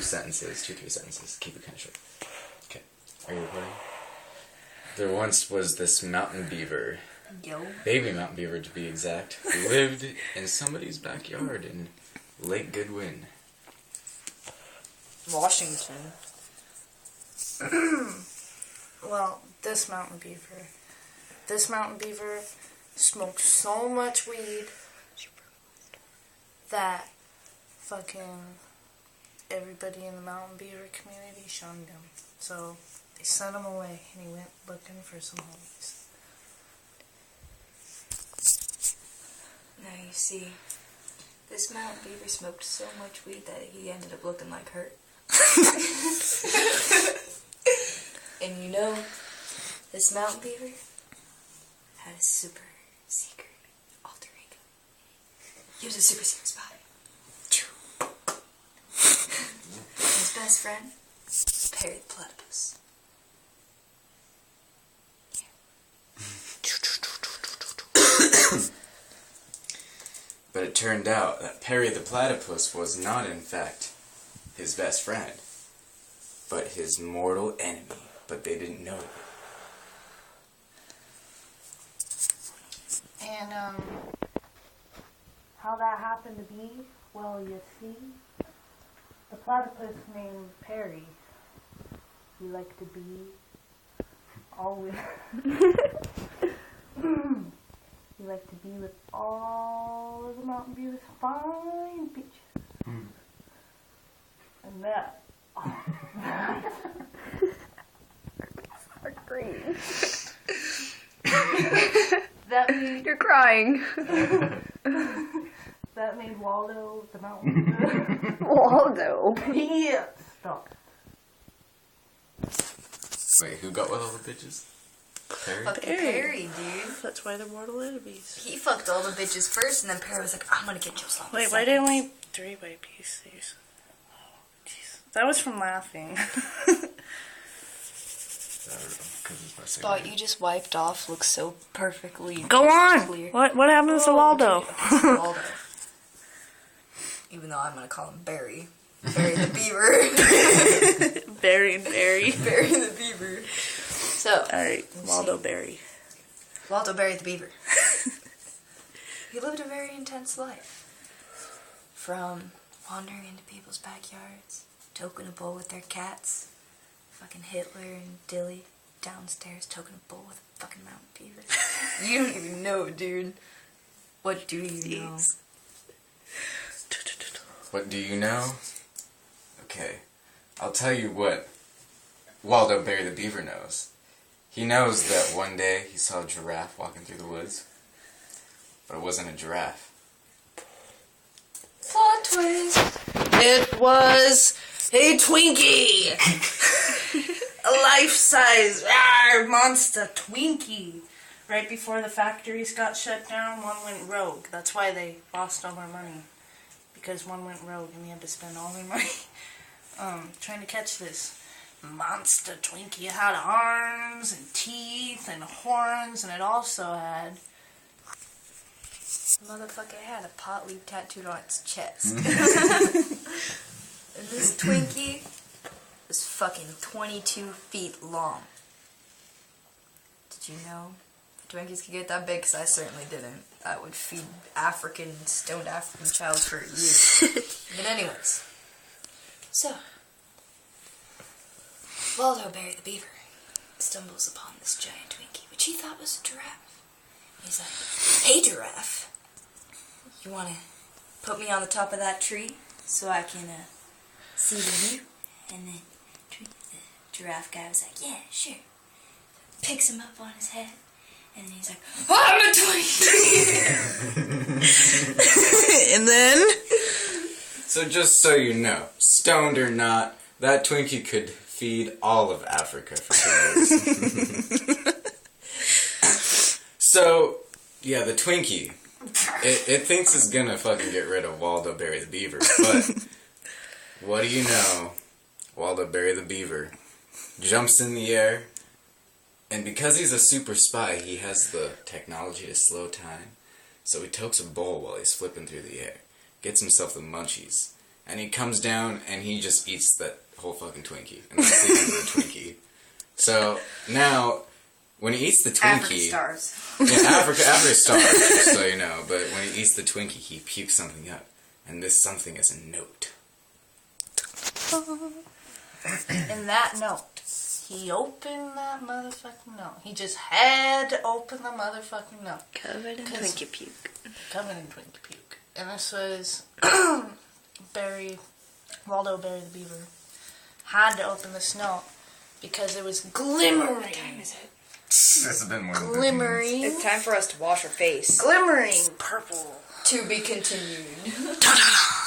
sentences, 2-3 sentences. Keep it kind of short. Okay. Are you recording? There once was this mountain beaver. Yo. Baby mountain beaver, to be exact, who lived in somebody's backyard in Lake Goodwin, Washington. Well, this mountain beaver smoked so much weed that fucking everybody in the mountain beaver community shunned him. So they sent him away and he went looking for some homies. Now you see, this mountain beaver smoked so much weed that he ended up looking like her. And you know, this mountain beaver had a super secret alter ego. He was a super secret spy. His best friend, Perry the Platypus. but it turned out that Perry the Platypus was not, in fact, his best friend, but his mortal enemy. But they didn't know it. And, how that happened to be, well, you see, the platypus named Perry, he liked to be always, he liked to be with all of the mountain beaver's fine beaches. And that, Great. that made, You're crying. that made Waldo the mountain beaver. Waldo. Yeah, stop. Wait, who got with all the bitches? Perry? Fucking Perry, dude. That's why they're mortal enemies. He fucked all the bitches first, and then Perry was like, I'm gonna get you some. Wait, why didn't we three-way piece these? Oh, jeez. That was from laughing. Thought you just wiped off looks so perfectly Go on! clear. What happens to Waldo? Waldo. Even though I'm gonna call him Barry. Barry the Beaver. Barry and Barry. Barry the Beaver. So, Alright, Waldo Barry. Waldo Barry the Beaver. He lived a very intense life. From wandering into people's backyards, toking a bowl with their cats, fucking Hitler and Dilly downstairs toking a bowl with a fucking mountain beaver. You don't even know, dude. What do you know? What do you know? Okay, I'll tell you what Waldo Barry the Beaver knows. He knows that one day he saw a giraffe walking through the woods, but it wasn't a giraffe. Plot twist! It was a Twinkie! A life-size monster Twinkie! Right before the factories got shut down, one went rogue. That's why they lost all their money. Because one went rogue and they had to spend all their money trying to catch this monster Twinkie. It had arms and teeth and horns, and it also had... Motherfucker had a pot leaf tattooed on its chest. And this Twinkie was fucking 22 feet long. Did you know Twinkies could get that big? Because I certainly didn't. I would feed stoned African child for years. But anyways. So, Waldo Barry the Beaver stumbles upon this giant Twinkie, which he thought was a giraffe. He's like, hey giraffe, you want to put me on the top of that tree so I can see the view? And then the giraffe guy was like, yeah, sure. Picks him up on his head, and then he's like, I'm a Twinkie! And then... So just so you know, stoned or not, that Twinkie could feed all of Africa for 2 years. So, yeah, the Twinkie, it thinks it's gonna fucking get rid of Waldo Barry the Beaver, but what do you know? Waldo Barry the Beaver jumps in the air, and because he's a super spy, he has the technology to slow time, so he tokes a bowl while he's flipping through the air, gets himself the munchies, and he comes down and he just eats that whole fucking Twinkie. And that's the end of the Twinkie. So now, when he eats the African Twinkie... stars. Yeah, Africa stars, just so you know. But when he eats the Twinkie, he pukes something up. And this something is a note. In that note, he opened that motherfucking note. He just had to open the motherfucking note. Covered in Twinkie puke. Covered in Twinkie puke. And this was Waldo Barry the Beaver had to open this note because it was glimmering. What time is it? This has been more than 15 minutes. Glimmering. It's time for us to wash our face. Glimmering purple. To be continued. Ta-da!